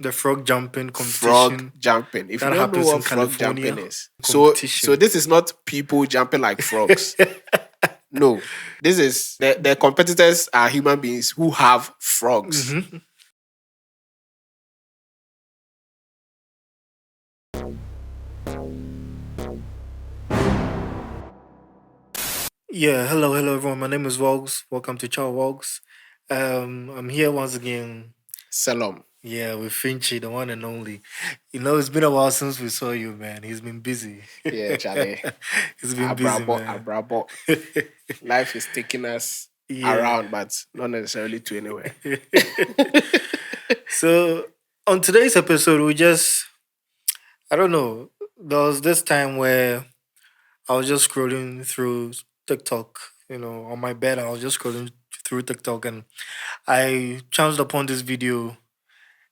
The frog jumping Frog competition jumping. If you that don't know happens in what frog California. jumping is, so Competition. this is not people jumping like frogs. No, this is the competitors are human beings who have frogs. Mhm. Yeah, hello everyone. My name is Wogs. Welcome to Chow Wogs. I'm here once again. Salam. Yeah, with Finchy, the one and only. It's been a while since we saw you, man. He's been busy. Yeah, Charlie. He's been busy, Abrabo, man. abrabo. Life is taking us Yeah. around, but not necessarily to anywhere. So on today's episode, I don't know, there was this time where I was just scrolling through TikTok, on my bed. I was just scrolling through TikTok and I chanced upon this video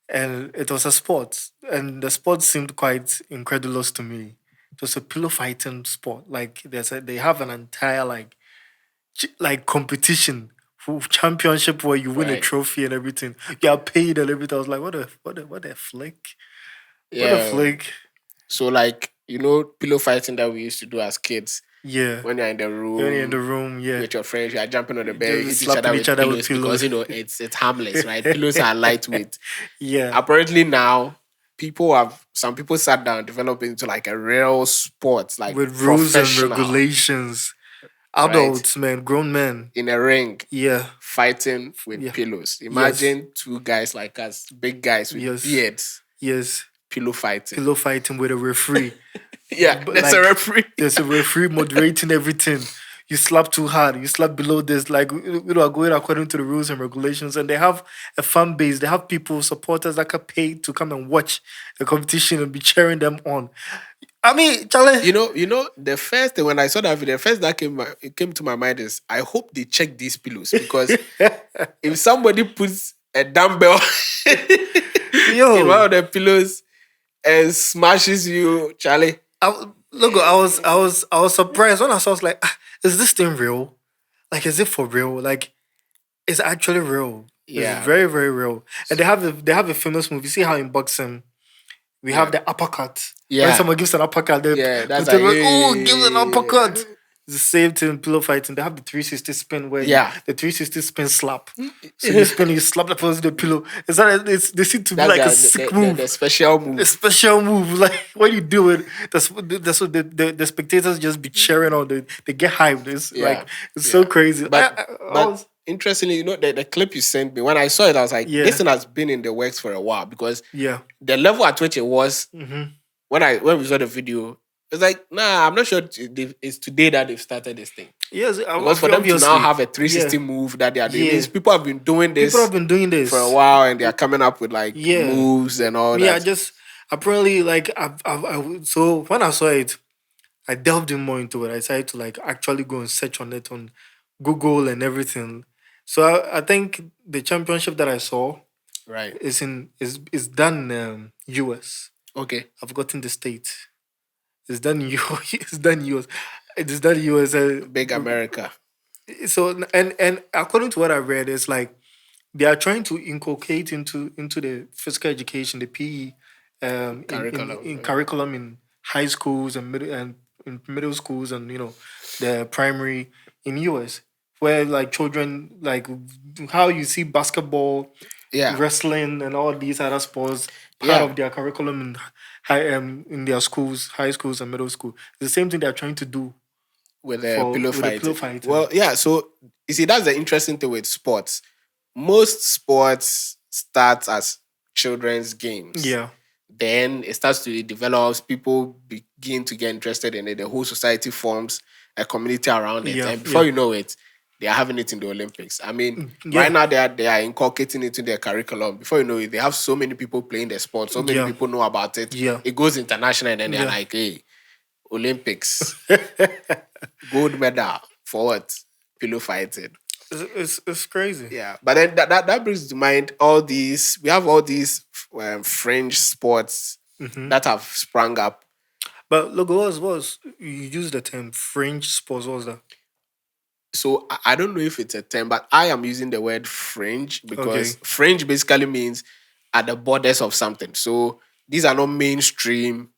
and it was a sport. And the sport seemed quite incredulous to me. It was a pillow fighting sport. Like they have an entire like competition for championship where you win a Right. trophy and everything. You are paid and everything. I was like, what a flick. What a Yeah. flick. So pillow fighting that we used to do as kids. Yeah. When you're in the When you're in the room room, yeah. with your friends, you are jumping on the bed, you Just hit each other slapping with each other with pillows because pillows. it's harmless, right? Pillows are lightweight. Yeah. Apparently now, some people sat down, developed into like a real sport, like With rules and professional, regulations. right? Adults, man, grown men. In a ring, Yeah. fighting with Yeah. pillows. Yes. Imagine two guys like us, big guys with Yes. beards, Yes. pillow fighting. Pillow fighting with a referee. Yeah, But, there's a referee. There's a referee moderating everything. You slap too hard, you slap below this, like going according to the rules and regulations. And they have a fan base, they have people, supporters that can pay to come and watch the competition and be cheering them on. I mean, Charlie. The first thing when I saw that video, the first that came to my mind is I hope they check these pillows because if somebody puts a dumbbell in one of the pillows and smashes you, Charlie. I was surprised when I saw. I was like, is this thing real? Like, is it for real? Like, it's actually real. It's Yeah. very, very real. And they have a famous movie. See how in boxing we have the uppercut. Yeah. When someone gives an uppercut, that's they like, give an uppercut. It's the same thing in pillow fighting. They have the 360 spin where the 360 spin slap. So you spin, you slap the person with the pillow. They seem to be that's like a the, sick the, move. the special move. A special move. Like when you do it, that's what the spectators just be cheering on. They get hyped. It's so crazy. But interestingly, the clip you sent me, when I saw it, I was like, this thing has been in the works for a while because the level at which it was when we saw the video, it's like, nah, I'm not sure it's today that they've started this thing. Yes, because for them to now have a 360 move that they are doing, means people have been doing this. People have been doing this for a while, and they are coming up with like moves and all that. Yeah, just apparently like so when I saw it, I delved in more into it. I decided to like actually go and search on it on Google and everything. So I think the championship that I saw is done in US. Okay, I've gotten the state. It's done in it's done in US. It is done in US. Big America. So and according to what I read, it's like they are trying to inculcate into the physical education, the PE, curriculum. in curriculum in high schools and in middle schools and the primary in US, where like children like how you see basketball, wrestling, and all these other sports part of their curriculum in in their schools, high schools and middle school. It's the same thing they're trying to do with pillow fighting. Well, yeah. So you see, that's the interesting thing with sports. Most sports start as children's games. Yeah. Then it starts to develop. People begin to get interested in it. The whole society forms a community around it, and before you know it, they are having it in the Olympics. I mean, right now they are inculcating it into their curriculum. Before you know it, they have so many people playing the sport. So many people know about it. Yeah. It goes international, and then they're like, "Hey, Olympics, gold medal for what? Pillow fighting." It's crazy. Yeah, but then that brings to mind all these. We have all these fringe sports that have sprung up. But look, what was you used the term fringe sports? What was that? So I don't know if it's a term, but I am using the word fringe because fringe basically means at the borders of something. So these are not mainstream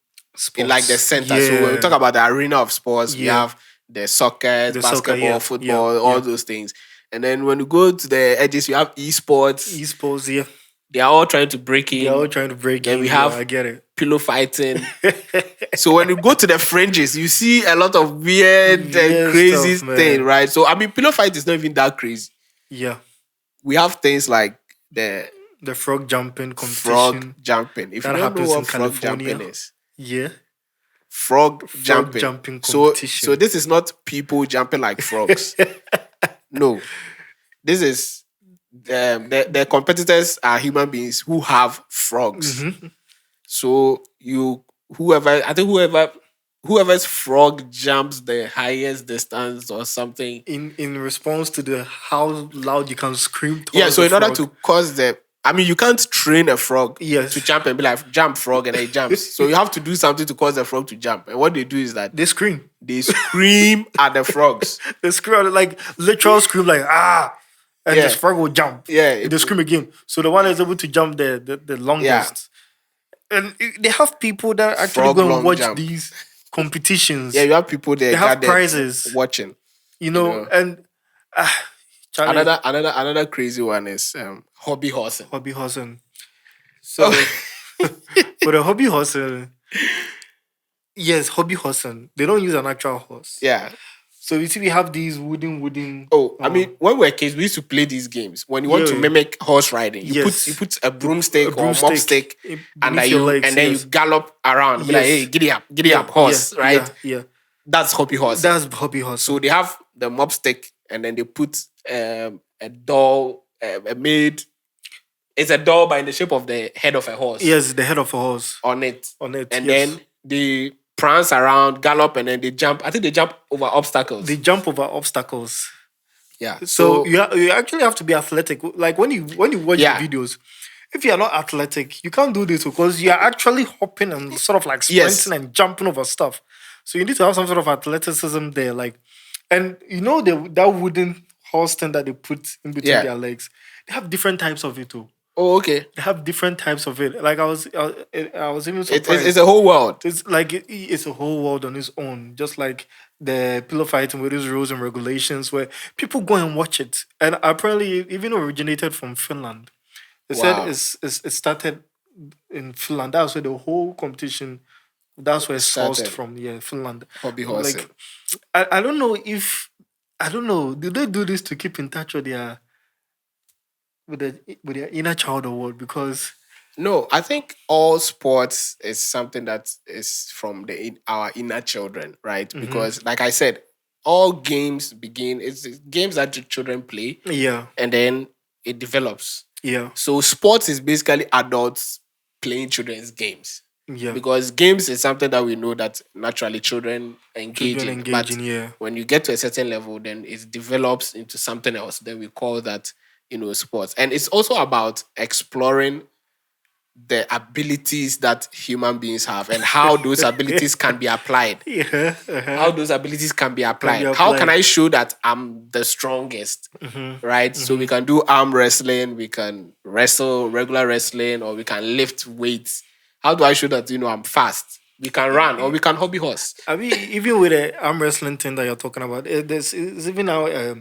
in like the Sports. center. So when we talk Yeah. about the arena of sports, we Yeah. have the soccer, The soccer. basketball, Yeah. Yeah. football, all Yeah. those things. And then when you go to the edges, you have esports. Esports. Yeah. They are all trying to break They're all in. trying to break Then in. we Yeah, I have get it. pillow fighting. So when you go to the fringes, you see a lot of weird, Weird crazy stuff, thing, man. right? So I mean, pillow fight is not even that crazy. Yeah. We have things like the The frog jumping frog competition jumping. If you that don't know happens in what frog California. jumping is, Yeah. frog Frog jumping. jumping So competition. this is not people jumping like frogs. No, this is the competitors are human beings who have frogs. Mhm. So whoever's frog jumps the highest distance or something. In response to the how loud you can scream Yeah, towards so the in order frog. to cause you can't train a frog Yes. to jump and be like, jump frog, and it jumps. So you have to do something to cause the frog to jump. And what they do is that They scream. they scream at the frogs. They scream like literal scream like ah, and the Yeah. frog will jump. Yeah. They scream again. So the one is able to jump the Yeah. longest. And they have people that actually Frog go and long watch jump. these competitions. Yeah, you have people there They have gathered prizes, watching. you know, know. and Charlie, Another crazy one is hobby horsing. hobby horsing. So for the hobby horsing, yes, hobby horsing. They don't use an actual horse. Yeah. So you see, we have these wooden. Oh, I mean, when we were kids, we used to play these games. When you want to Yeah. mimic horse riding, you Yes. put a broomstick or a broomstick mopstick under beneath your you, legs, and then yes. you gallop around. Be like, Yes. hey, giddy up, horse, yeah, right? Yeah. That's hobby horse. That's hobby horse. So they have the mopstick, and then they put a doll, a maid. It's a doll, but in the shape of the head of a horse. Yes, the head of a horse On it. And yes. then they prance around, gallop, and then they jump. I think they jump over obstacles. They jump over obstacles. Yeah. So you actually have to be athletic. Like when you watch Yeah. the videos, if you are not athletic, you can't do this because you are actually hopping and sort of like sprinting Yes. and jumping over stuff. So you need to have some sort of athleticism there. Like, and you know that wooden horse thing that they put in between Yeah. their legs. They have different types of it too. Oh, okay. They have different types of it. Like I was even surprised. It's a whole world. It's like it's a whole world on its own, just like the pillow fighting with its rules and regulations, where people go and watch it. And apparently, it even originated from Finland. They Wow. said it started in Finland. That's where the whole competition. That's where it's sourced Started. from. Yeah, Finland. Hobby horsing. Like, I don't know if I don't know. Do they do this to keep in touch with their inner child or what? Because No, I think all sports is something that is from our inner children, right? Mm-hmm. Because, like I said, all games begin. It's games that the children play, yeah, and then it develops. yeah, So, sports is basically adults playing children's games. yeah. Because games is something that we know that naturally children engage Children in. But engaging, yeah. when you get to a certain level, then it develops into something else. Then we call that, sports. And it's also about exploring the abilities that human beings have and how those abilities can be applied. Yeah. How those abilities can be applied. be How applied. can I show that I'm the strongest? Right? So we can do arm wrestling, we can wrestle, regular wrestling, or we can lift weights. How do I show that, I'm fast? We can run or we can hobby horse. I mean, even with the arm wrestling thing that you're talking about, it's even now a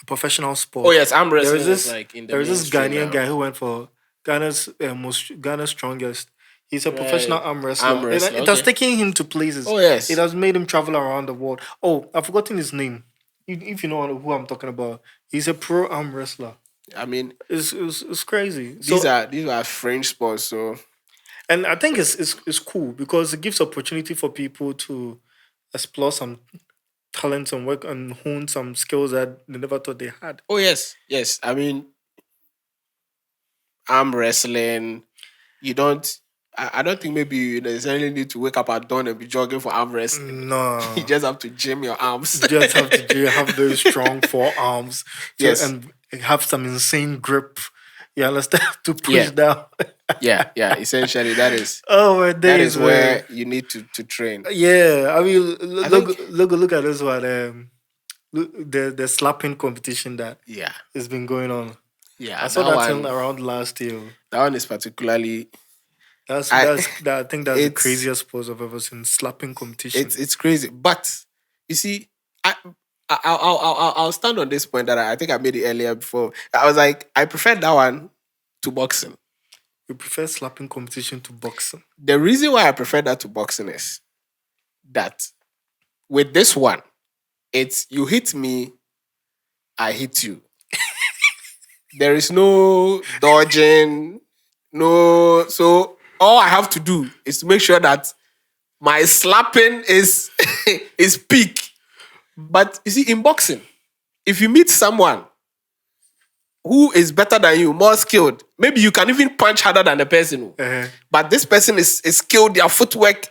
professional sport. Oh, yes, arm wrestling There is is like in the there is this mainstream Ghanaian now. guy who went for Ghana's strongest. He's a professional arm wrestler. Arm wrestler, It has okay. taken him to places. Oh, yes. It has made him travel around the world. Oh, I've forgotten his name. If you know who I'm talking about, he's a pro arm wrestler. I mean, It's crazy. these are French sports, so And I think it's cool because it gives opportunity for people to explore some talents and work and hone some skills that they never thought they had. oh yes. I mean, arm wrestling, I don't think maybe you necessarily need to wake up at dawn and be jogging for arm wrestling. No. You just have to gym your arms. You just have to have very strong forearms Yes. and have some insane grip. You understand? To push Yeah. down. yeah. Essentially, that is Oh my days. that is man. where you need to train. Yeah, I mean, think- look at this one. The slapping competition that Yeah. has been going on. Yeah, I saw that that thing one. around last year. That one is particularly. I. I think that's the It's craziest pose I've ever seen. Slapping competition. it's crazy, but you see, I'll stand on this point that I think I made it earlier before. I was like, I prefer that one to boxing. You prefer slapping competition to boxing? The reason why I prefer that to boxing is that with this one, it's you hit me, I hit you. There is no dodging, no. So all I have to do is to make sure that my slapping is is peak. But you see, in boxing, if you meet someone who is better than you, more skilled, maybe you can even punch harder than the person. But this person is skilled, their footwork,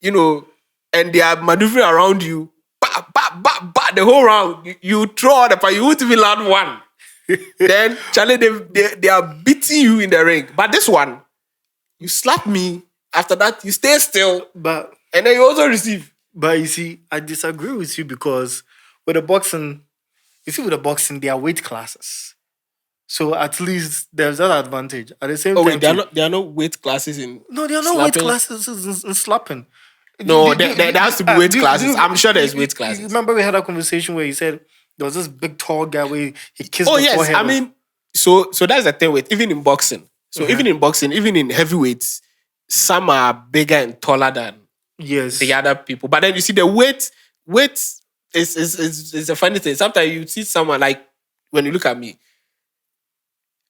and they are maneuvering around you. Bah, bah, bah, bah, the whole round. You throw all the punch, you won't even land one. Then, Charlie, they are beating you in the ring. But this one, you slap me. After that, you stay still. And then you also receive. But you see, I disagree with you because with the boxing, there are weight classes. So at least there's that advantage. At the same time, wait, there are no weight classes in. No, there are no weight classes in slapping. No, there has to be weight classes. I'm sure there's weight classes. Remember we had a conversation where he said there was this big tall guy where he kissed the yes, forehead. I mean, so that's the thing with even in boxing. So even in boxing, even in heavyweights, some are bigger and taller than the other people. But then you see the weight is a funny thing. Sometimes you see someone like when you look at me,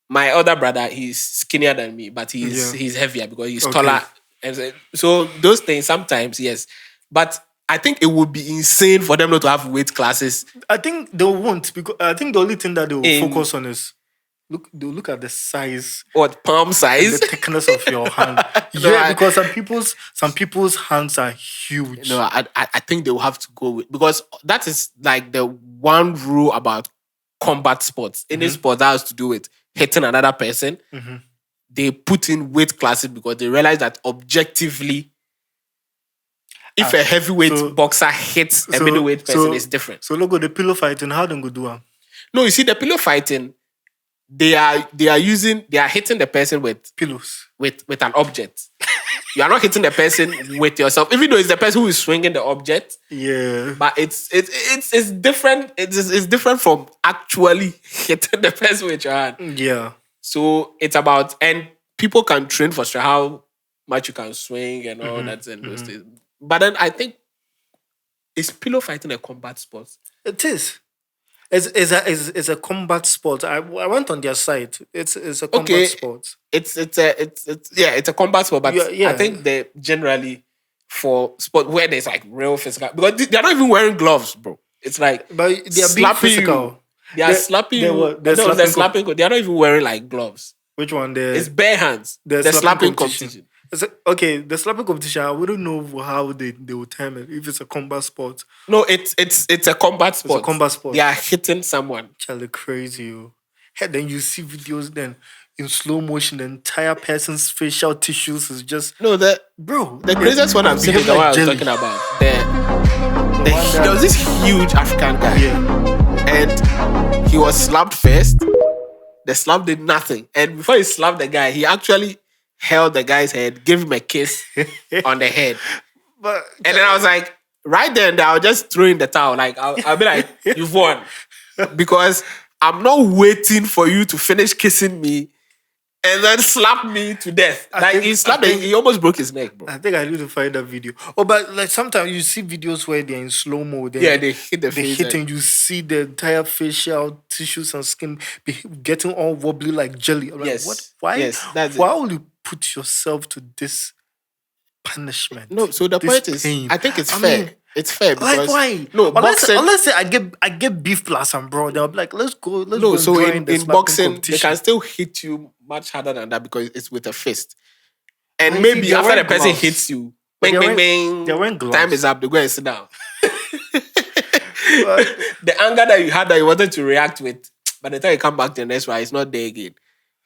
my other brother, he's skinnier than me, but he's heavier because he's taller. And so those things sometimes, yes. But I think it would be insane for them not to have weight classes. I think they won't, because I think the only thing that they will focus on is they'll look at the size. What, palm size? The thickness of your hand. Because some people's hands are huge. No, I think they will have to go with, because that is like the one rule about combat sports. Any sport that has to do with hitting another person, they put in weight classes because they realize that objectively, if a heavyweight boxer hits a middleweight person, it's different. So look at the pillow fighting. How they go do them? No, you see, the pillow fighting, they are hitting the person with pillows, with an object. You are not hitting the person with yourself, even though it's the person who is swinging the object. Yeah, but it's different. It's different from actually hitting the person with your hand. Yeah. So it's about, and people can train for sure how much you can swing and all that and those things. But then I think, is pillow fighting a combat sport? It is. It's a combat sport. I went on their site. It's a combat sport. It's a combat sport. But I think they generally for sport where there's like real physical, because they're not even wearing gloves, bro. It's like, but they are being physical. They are slapping you. They're slapping. They're not even wearing like gloves. Which one? It's bare hands. The slapping competition. The slapping competition, I wouldn't know how they will term it, if it's a combat sport. No, it's a combat sport. It's a combat sport. They are hitting someone. Charlie, crazy, yo. Hey, then you see videos then in slow motion, the entire person's facial tissues is just... No, the craziest one I'm seeing is the one I was talking about. There was this huge African guy. Yeah. And he was slapped first. The slap did nothing. And before he slapped the guy, he actually held the guy's head, gave him a kiss on the head. And then I was like, right then, I'll just throw in the towel. Like, I'll be like, you've won. Because I'm not waiting for you to finish kissing me and then slap me to death. He almost broke his neck, bro. I think I need to find that video. Oh, but like sometimes you see videos where they're in slow-mo. They hit the face. They hit and you see the entire facial tissues and skin getting all wobbly like jelly. I'm like, what? Why? Yes, why will you put yourself to this punishment? No, so the point is, I think it's fair. It's fair because like why? No, unless I get beef plus and bro, they'll be like, let's go. No, so in boxing, they can still hit you much harder than that because it's with a fist. And maybe after the person hits you, bang, bang, bang, they're wearing gloves. Time is up. They go and sit down. The anger that you had that you wanted to react with, by the time you come back to the next one, it's not there again.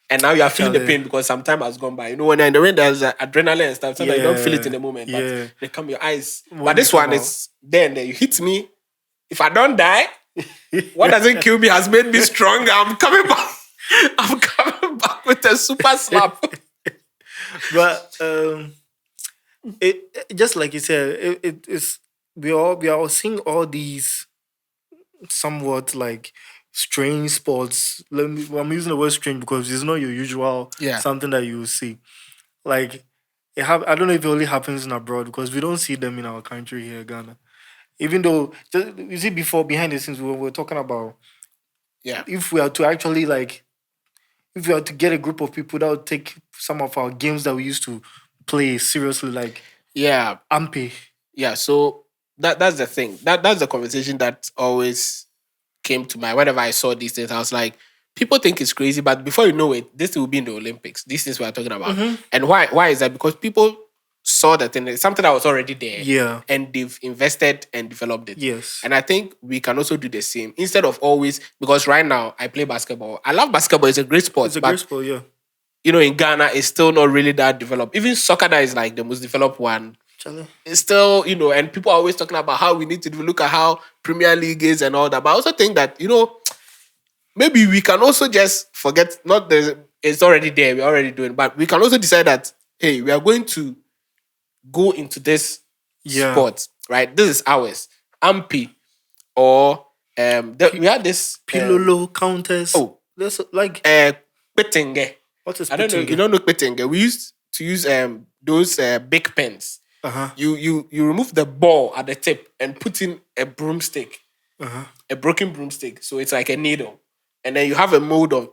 And now you are feeling the pain because some time has gone by. You know, when you're in the rain, there's adrenaline and stuff. Sometimes you don't feel it in the moment, but they come your eyes. But this one is then you hit me. If I don't die, what doesn't kill me has made me stronger. I'm coming back. I'm coming back with a super slap. But just like you said, it's we are seeing all these somewhat like strange sports. I'm using the word strange because it's not your usual Yeah. something that you see. Like I don't know if it only happens in abroad because we don't see them in our country here, Ghana. Even though you see before behind the scenes we were talking about Yeah. if we are to actually like if we are to get a group of people that would take some of our games that we used to play seriously, like Yeah. Ampe. Yeah. So that's the thing. That's the conversation that always came to mind whenever I saw these things. I was like, people think it's crazy, but before you know it, this will be in the Olympics. This is what I'm talking about. Mm-hmm. And why is that? Because people saw that thing, it's something that was already there. Yeah. And they've invested and developed it. Yes. And I think we can also do the same. Instead of always, because right now I play basketball. I love basketball, it's a great sport. It's a but great sport, yeah. you know, in Ghana, it's still not really that developed. Even soccer that is like the most developed one. Charlie. It's still, you know, and people are always talking about how we need to look at how Premier League is and all that. But I also think that, you know, maybe we can also just forget, not the, it's already there, we're already doing, but we can also decide that, hey, we are going to go into this sport, right? This is ours. Ampi or we had this Pilolo countess. Oh, that's like Petenge. what is I don't know. You don't know Petenge. We used to use those big pens. Uh-huh. You remove the ball at the tip and put in a broomstick, Uh-huh. a broken broomstick. So it's like a needle, and then you have a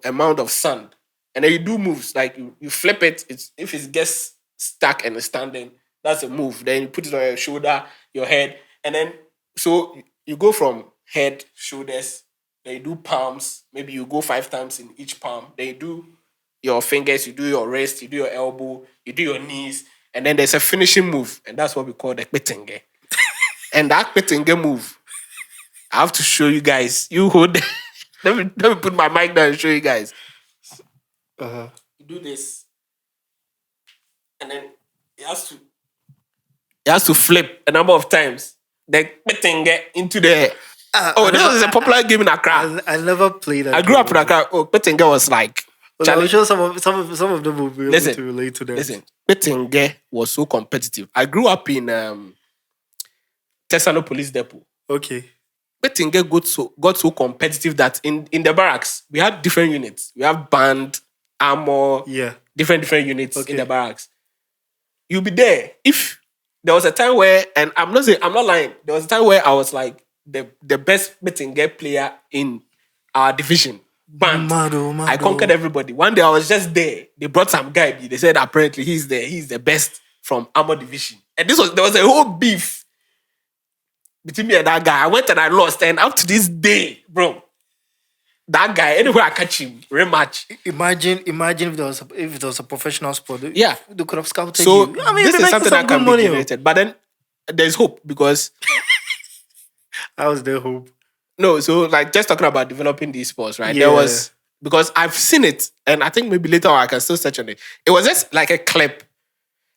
amount of sand, and then you do moves like you flip it. It's if it gets stuck and it's standing, that's a move. Then you put it on your shoulder, your head, and then so you go from head, shoulders, then you do palms. Maybe you go 5 times in each palm. Then you do your fingers, you do your wrist, you do your elbow, you do your knees, and then there's a finishing move, and that's what we call the petenge. And that petenge move, I have to show you guys. You hold. let me put my mic down and show you guys. Uh-huh. You do this, and then it has to flip a number of times. The petenge into the. This was a popular game in Accra. I never played that. I grew up in Accra. Oh, petenge was like. Well, I'm sure some of them will be able to relate to that. Listen, petenge was so competitive. I grew up in Tesano Police Depot. Okay. Petenge got so competitive that in the barracks we had different units. We have band, armor, different units in the barracks. You'll be there. If there was a time where, and I'm not lying, there was a time where I was like the best petenge player in our division. Band. Mado. I conquered everybody. One day I was just there. They brought some guy. They said apparently he's the best from Armor Division. And there was a whole beef between me and that guy. I went and I lost. And up to this day, bro, that guy, anywhere I catch him, rematch. Imagine if it was a professional sport. Yeah. They could have scouted so you. I mean, this is something that can be money. generated. But then there's hope because I was their hope. No, so like just talking about developing these sports, right? Yeah. There was, because I've seen it, and I think maybe later on I can still search on it. It was just like a clip.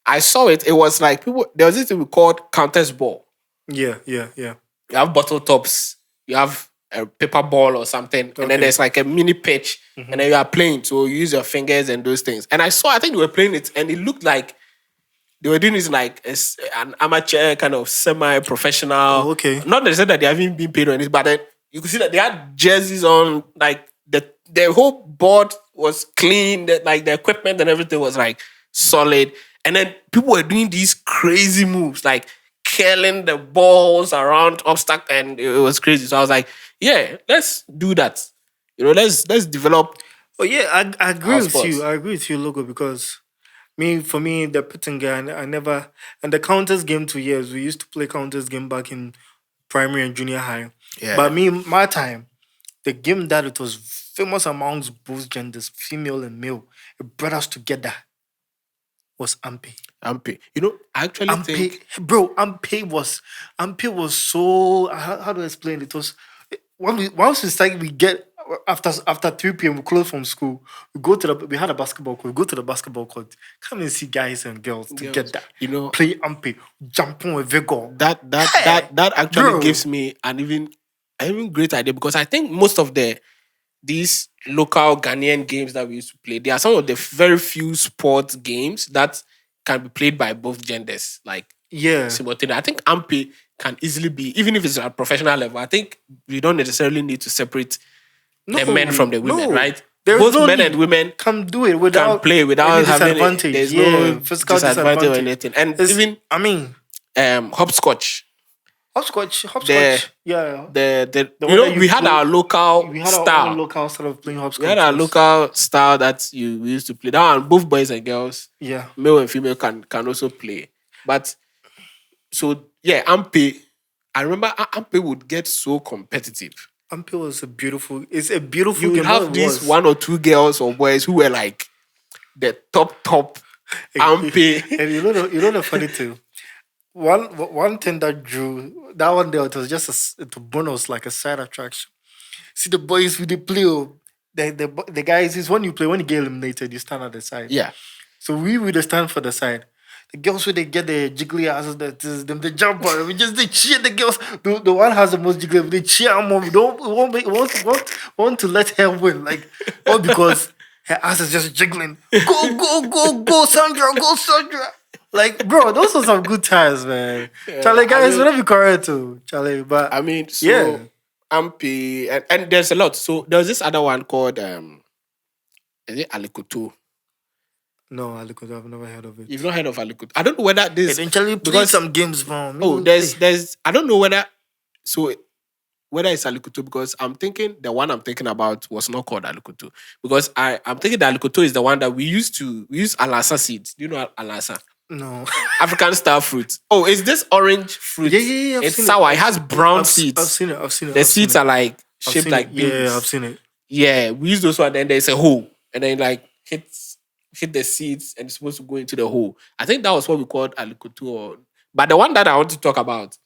I saw it. It was like there was this thing we called Countess Ball. Yeah. You have bottle tops, you have a paper ball or something, and then there's like a mini pitch, and then you are playing. So you use your fingers and those things. And I think they were playing it, and it looked like they were doing this like an amateur kind of semi-professional. Oh, okay. Not necessarily that they haven't been paid on it, but then you could see that they had jerseys on. Like the whole board was clean. Like the equipment and everything was like solid. And then people were doing these crazy moves, like curling the balls around obstacle, and it was crazy. So I was like, yeah, let's do that. You know, let's develop. Oh yeah, I agree with sports. you. I agree with you, Logo, because for me, the pitting guy, I never, and the counters game 2 years, we used to play counters game back in primary and junior high. Yeah. But my time, the game that it was famous amongst both genders, female and male, it brought us together, was Ampe. You know, I actually think... Bro, Ampe was so, how do I explain it? It was, once we start, we get, after 3 p.m. we close from school. We had a basketball court. We go to the basketball court. Come and see guys and girls together. You know, play Ampe, jump on with Vigo. That actually gives me an even great idea, because I think most of the these local Ghanaian games that we used to play. They are some of the very few sports games that can be played by both genders. Like Yeah. simultaneously. I think Ampe can easily be, even if it's at professional level, I think we don't necessarily need to separate the men from No, the women, no. right? There's Both no men and need. women Can do it can without play any without having disadvantage. there's no Yeah, physical disadvantage or disadvantage. anything. And It's, even I mean, hopscotch. hopscotch, The hopscotch. Yeah, the the you one that know you we had play. our local We had our own style. local style of playing We had hopscotch. our Yes. local style that we used to play. That one, both boys and girls, Yeah. male and female, can also play. But so yeah, Ampe. I remember Ampe would get so competitive. Ampe was a beautiful. It's a beautiful You would game. No, it have these was. one or two girls or boys who were like the top Ampe. And you know the funny thing. One thing that drew that one day, it was just a bonus, like a side attraction. See the boys with the play. The guys is when you play, when you get eliminated, you stand at the side. Yeah. So we would stand for the side. The girls when they get the jiggly asses, that is them they jump on. We just they cheer the girls. The one has the most jiggly. They cheer her mom. We don't we won't, make, want to let her win. Like all because her ass is just jiggling. Go Sandra, go Sandra. Like bro, those were some good times, man. Charlie, guys, I mean, whatever be correct too, Charlie. But I mean, yeah, so Ampe and there's a lot. So there was this other one called is it Alikoto? no, I've never heard of it. You've not heard of Alikoto? I don't know whether this Eventually, play because some games for me. oh there's I don't know whether so whether it's Alikoto because I'm thinking the one I'm thinking about was not called Alikoto because I'm thinking that Alikoto is the one that we use Alasa seeds. Do you know Alasa? No. African star fruit. Oh, is this orange fruit? Yeah. It's sour. It has brown seeds. I've seen it. The seeds are like I've shaped seen like it. beans. Yeah, I've seen it. Yeah, we use those one. Then there's a hole, and then like hit the seeds, and it's supposed to go into the hole. I think that was what we called alikutu. But the one that I want to talk about,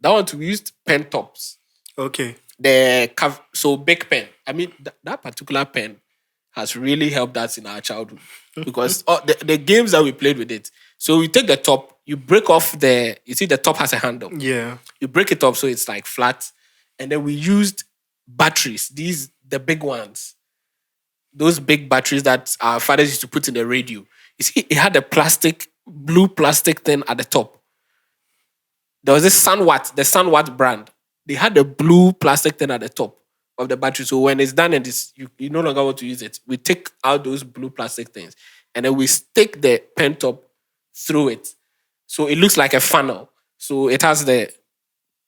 that one we used pen tops. Okay. So big pen. I mean that particular pen has really helped us in our childhood because the games that we played with it. So you take the top, you break off you see the top has a handle. Yeah. You break it up so it's like flat. And then we used batteries, the big ones. Those big batteries that our fathers used to put in the radio. You see, it had a blue plastic thing at the top. There was this the Sunwatt brand. They had a blue plastic thing at the top of the battery. So when it's done and you no longer want to use it, we take out those blue plastic things and then we stick the pen top through it. So it looks like a funnel. So it has the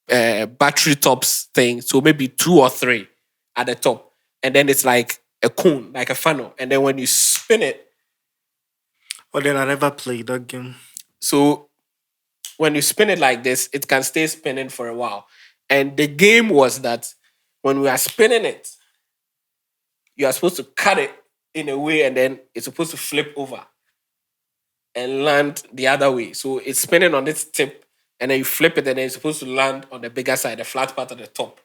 battery tops thing. So maybe 2 or 3 at the top. And then it's like a cone, like a funnel. And then when you spin it. Well, then I never played that game. So when you spin it like this, it can stay spinning for a while. And the game was that when we are spinning it, you are supposed to cut it in a way and then it's supposed to flip over and land the other way. So it's spinning on its tip and then you flip it and then it's supposed to land on the bigger side, the flat part at the top.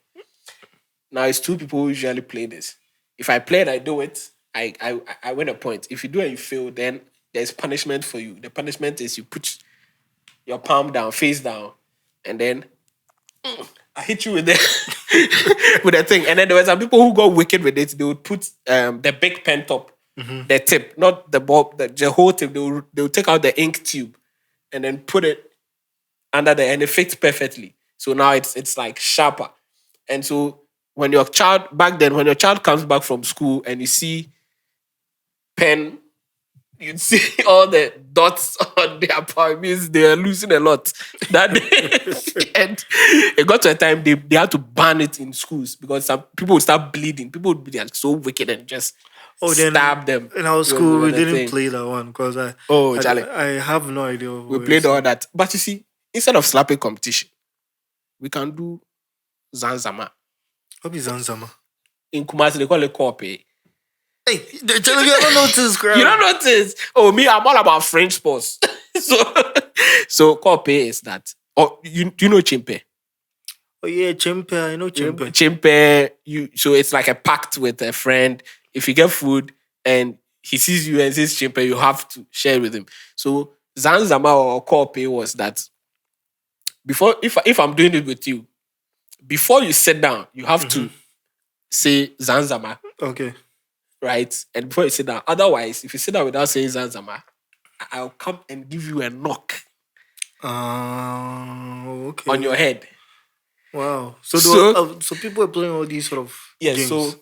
Now it's 2 people who usually play this. If I play and I do it, I win a point. If you do and you fail, then there's punishment for you. The punishment is you put your palm down, face down, and then I hit you with the thing. And then there were some people who got wicked with it. They would put the big pen top, the tip, not the bulb, the whole tip. They would take out the ink tube and then put it under there, and it fits perfectly. So now it's like sharper. And so when your child comes back from school and you see pen, you see all the dots on their palm, it means they are losing a lot that day. And it got to a time they had to ban it in schools because some people would start bleeding. People would be like so wicked and just stab them. In our school, we didn't play that one because I have no idea. We played all that. But you see, instead of slapping competition, we can do Zanzama. What is Zanzama? In Kumasi, they call it Kope. Hey, I don't notice, crap. You don't notice? Oh, me, I'm all about French sports. so Kope is that. Oh, do you know Chimpe? Oh yeah, Chimpe. I know Chimpe. Chimpe, so it's like a pact with a friend. If you get food and he sees you and says Chimpe, you have to share with him. So Zanzama or Kope was that before, if I'm doing it with you, before you sit down, you have to say Zanzama, Okay. right? And before you sit down, otherwise, if you sit down without saying Zanzama, I'll come and give you a knock Okay. on your head. Wow. So So people are playing all these sort of games. So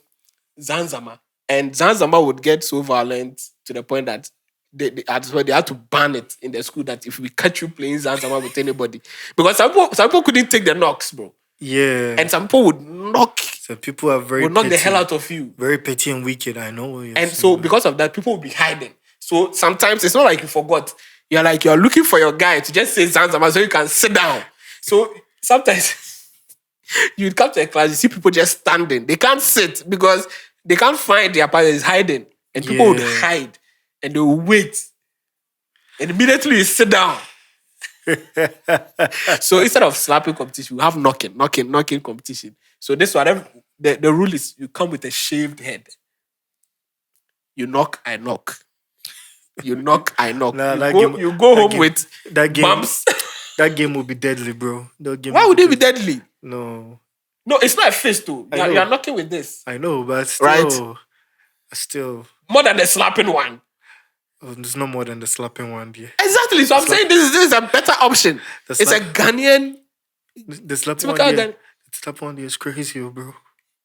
Zanzama. And Zanzama would get so violent to the point that they had to ban it in the school, that if we catch you playing Zanzama with anybody. Because some people couldn't take the knocks, bro. Yeah. And some people would knock. So people are very would knock the hell out of you. Very petty and wicked, I know. And so because of that, people will be hiding. So sometimes it's not like you forgot. You're looking for your guy to just say Zanzama so you can sit down. So sometimes you'd come to a class, you see people just standing. They can't sit because they can't find their partner is hiding. And people would hide and they will wait. And immediately you sit down. So instead of slapping competition, we have knocking competition. So this one, the rule is you come with a shaved head. You knock, I knock. You knock, I knock. You go home with that game, bumps. That game will be deadly, bro. Why would it be deadly? No, it's not a fist too. You are knocking with this. I know, but still, right? Still more than the slapping one. There's no more than the slapping one, yeah. Exactly. So I'm saying this is a better option. It's a Ghanaian. The slapping one, the slapping one is crazy, bro.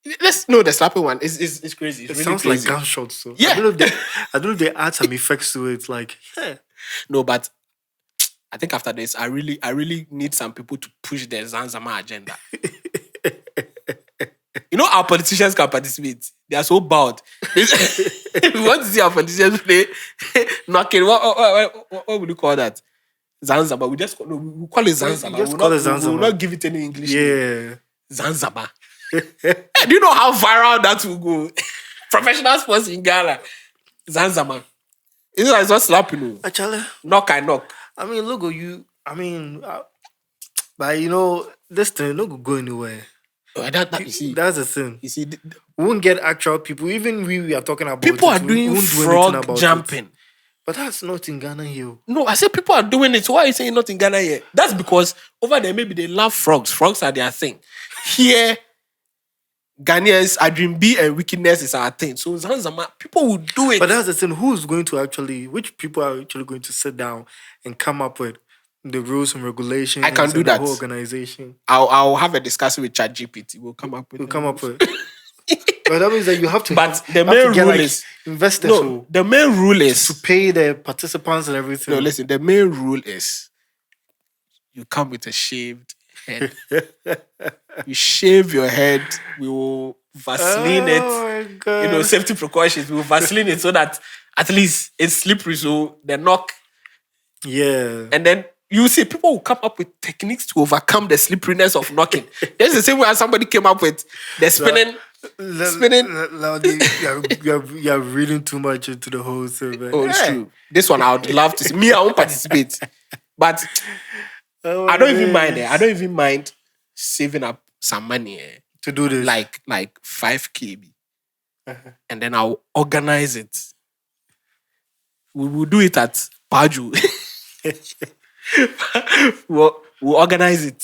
The slapping one is crazy. It's it really sounds crazy. like gunshots. So yeah. I don't know if they add some effects to it. Like, yeah. No, but I think after this, I really need some people to push the Zanzama agenda. You know, our politicians can participate. They are so bad. We want to see our politicians play knocking. What would you call that? Zanzaba. We call it Zanzaba. We will not give it any English name. Zanzaba. Do you know how viral that will go? Professional sports in Ghana. Zanzaba. It's not slapping. Actually, knock, I knock. I mean, look, but you know, this thing no go anywhere. You see, that's the thing. You see, we won't get actual people. Even we are talking about people are doing frog jumping. But that's not in Ghana here. No, I said people are doing it. So why are you saying not in Ghana here? That's because over there maybe they love frogs. Frogs are their thing. Here, Ghanaians, Adrimbi and wickedness is our thing. So Zanzama, people will do it. But that's the thing. Which people are actually going to sit down and come up with the rules and regulations? I can do that. The whole organization. I'll have a discussion with ChatGPT. We'll come up with. But that means that you have to. But the main rule is investors. No, the main rule is to pay the participants and everything. No, listen. The main rule is you come with a shaved head. You shave your head. We will Vaseline it. My God. You know, safety precautions. We will Vaseline it so that at least it's slippery. So the knock. Yeah. And then you see people will come up with techniques to overcome the slipperiness of knocking. That's the same way as somebody came up with the spinning. You're reading too much into the whole thing, man. Oh, it's true. This one I would love to see. Me, I won't participate. But I don't even mind it. I don't even mind saving up some money to do this. Like 5K. And then I'll organize it. We will do it at Paju. we'll organize it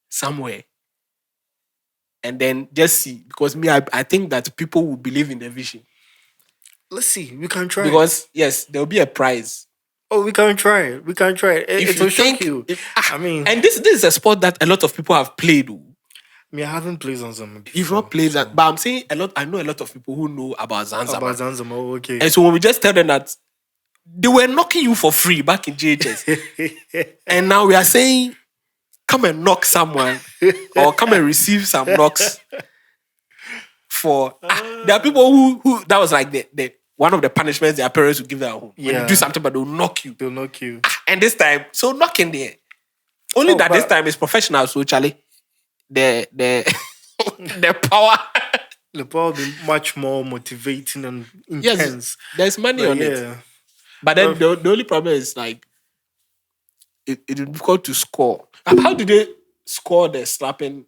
somewhere. And then just see. Because me, I think that people will believe in the vision. Let's see. We can try. Because, yes, there will be a prize. Oh, we can try it. It will shock you. And this is a sport that a lot of people have played. I haven't played Zanzama before. You've not played that. But I'm saying I know a lot of people who know about Zanzama. Oh, okay. And so when we just tell them that they were knocking you for free back in JHS. And now we are saying, come and knock someone or come and receive some knocks for... there are people who that was like the one of the punishments their parents would give them at home. When you do something, but they'll knock you. And this time, so knocking there. Only that this time is professional, so Charlie, the power... The power will be much more motivating and intense. Yes, there's money on it. But then the only problem is like it is difficult to score. How do they score the slapping?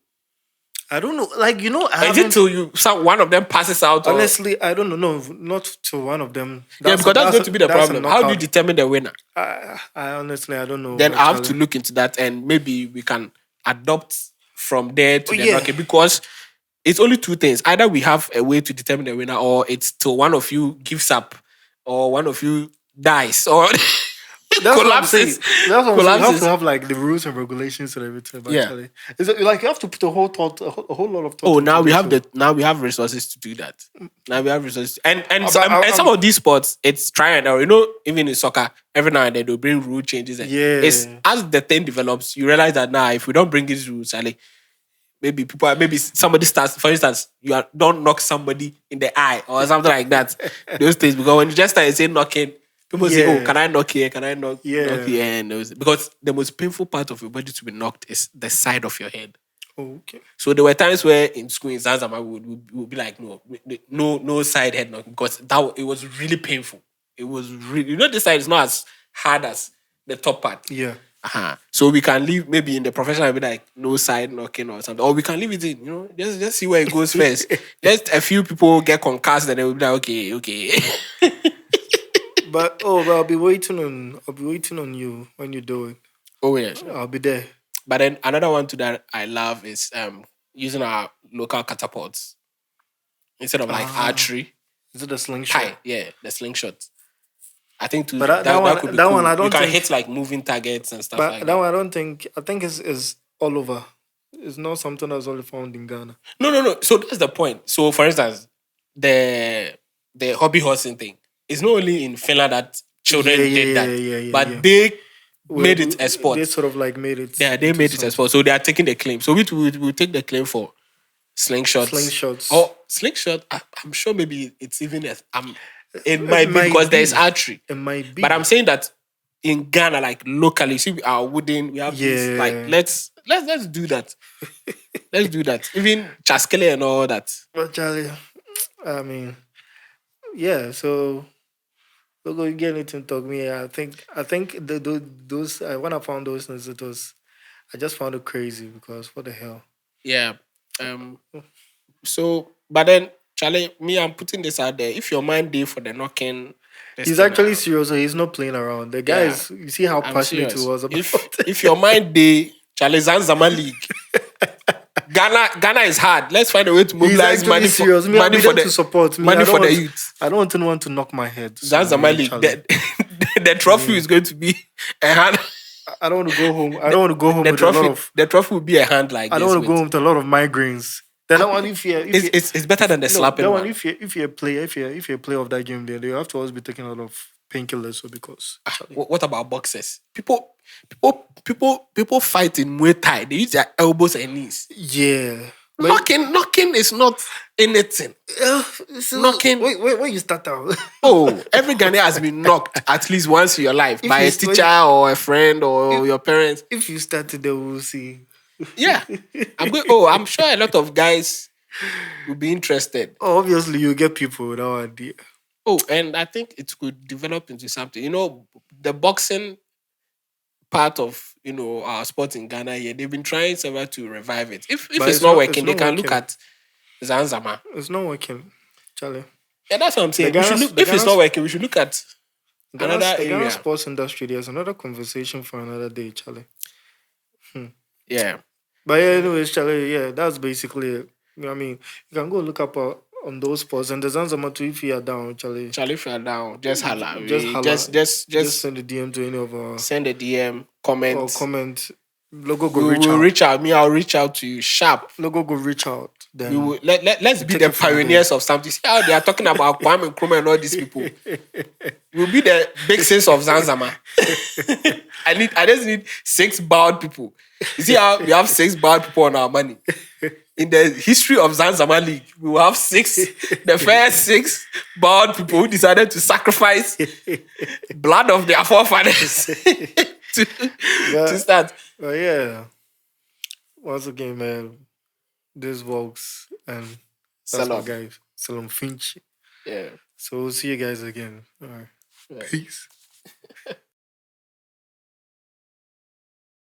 I don't know. Like, is it till one of them passes out? Honestly, I don't know. No, not to one of them. Because that's going to be the problem. How do you determine the winner? I honestly, I don't know. Then I have to look into that and maybe we can adopt from there to the knocking because it's only two things. Either we have a way to determine the winner, or it's till one of you gives up, or one of you dies, or That's what I'm saying. collapses. That's what I'm saying. You have to Collapses. have like the rules and regulations and everything. Yeah. Actually, is it like you have to put a whole lot of thought Oh, into now we this? have So, now we have resources to do that. Now we have resources, but and some of these sports, it's try and error. You know, even in soccer, every now and then they'll bring rule changes. And it's yeah, as the thing develops, you realize that now if we don't bring these rules, like maybe somebody starts. For instance, don't knock somebody in the eye or something like that. Those things, because when you just start saying knocking, people say, "Oh, yeah, can I knock here? Can I knock yeah. here?" And because the most painful part of your body to be knocked is the side of your head. Oh, okay. So there were times where in school in Zanzibar we would be like, no side head knock, because it was really painful. It was really, this side is not as hard as the top part. Yeah. So we can leave maybe in the professional be like no side knocking or something, or we can leave it in. Just see where it goes first. Just a few people get concussed, and then we'll be like, okay. But I'll be waiting on you when you do it. Oh yeah. I'll be there. But then another one too that I love is using our local catapults instead of like Ah, archery. is it a slingshot? Yeah, the slingshot. I think But that could be that cool. one I You don't can think. hit like moving targets and stuff But like that that. one I don't think. I think is all over. It's not something that's only found in Ghana. No. So that's the point. So for instance, the the hobby horsing thing. It's not only in Finland that Yeah, children yeah, did yeah, that, yeah, yeah, but yeah. they We, made it a we, they sport. sort of like made it Yeah, they into made it a something. sport. So they are taking the claim. So we take the claim for slingshots. Slingshots. Or slingshot, I'm sure maybe it's even it It might be because might there's be. archery. It might But I'm be. saying that in Ghana, like locally, see our wooden, we have these like Yeah. let's do that. Let's do that. Even Chaskele and all that. But Charlie, I mean, yeah. So look, you get anything talk me. I think those when I found those things, I just found it crazy because what the hell? Yeah. Um so but then Charlie, me, I'm putting this out there. If your mind day for the knocking this He's thing, actually serious. So he's not playing around. The guy yeah, is. You see how I'm passionate he serious. was about If it. your mind day Charlie Zanzama League, Ghana is hard. Let's find a way to He's mobilize actually serious. Me, I'll be there to the support me. money for the youth. I don't want anyone to knock my head. So Zanzama League. Charlie, The trophy is going to be a hand. I don't want to go home. I don't want to go home The with a lot trophy, of. the trophy will be a hand like I don't this. want to go With home with a lot of migraines. Then that one, it's better than the no, that slapping one, one. if you're a player, if you're a player of that game, then you have to always be taking a lot of painkillers. So because Charlie, What about boxers? People fight in Muay Thai. They use their elbows and knees. yeah, but Knocking is not anything. Knocking. wait, you start out. Oh, every Ghanaian has been knocked at least once in your life If by you a teacher or a friend or your parents. if you started, then we'll see. Yeah, I'm going. Oh, I'm sure a lot of guys will be interested. Obviously, you get people with no idea. Oh, and I think it could develop into something. The boxing part of our sport in Ghana here, they've been trying several to revive it. If But it's not working, they can look at Zanzama. It's not working, Charlie. Yeah, that's what I'm The saying. We should Ghana, look. the If it's Ghana, not working, we should look at another the Ghana area. sports industry. There's another conversation for another day, Charlie. Yeah. But yeah, anyways, Charlie, yeah, that's basically it. You know what I mean? You can go look up on those sports and the Zanzama too if you are down, Charlie. Charlie, if you're down, just holla. Just holla. Just Just send a DM to any of our send a DM, or comment. comment. Logo go We reach will out. reach out. Me, I'll reach out to you sharp. Logo go reach out. We Then will let's be take the it from pioneers of something. See how they are talking about Kwame Nkrumah and all these people. We'll be the big sins of Zanzama. I just need 6 bowed people. You see how we have 6 bowed people on our money. In the history of Zanzama League, we will have 6, the first 6 bowed people who decided to sacrifice blood of their forefathers to start. But yeah, once again, man, this Vox and that's my Salam. guy, Salam Finch. Yeah. So we'll see you guys again. All right. Yeah. Peace.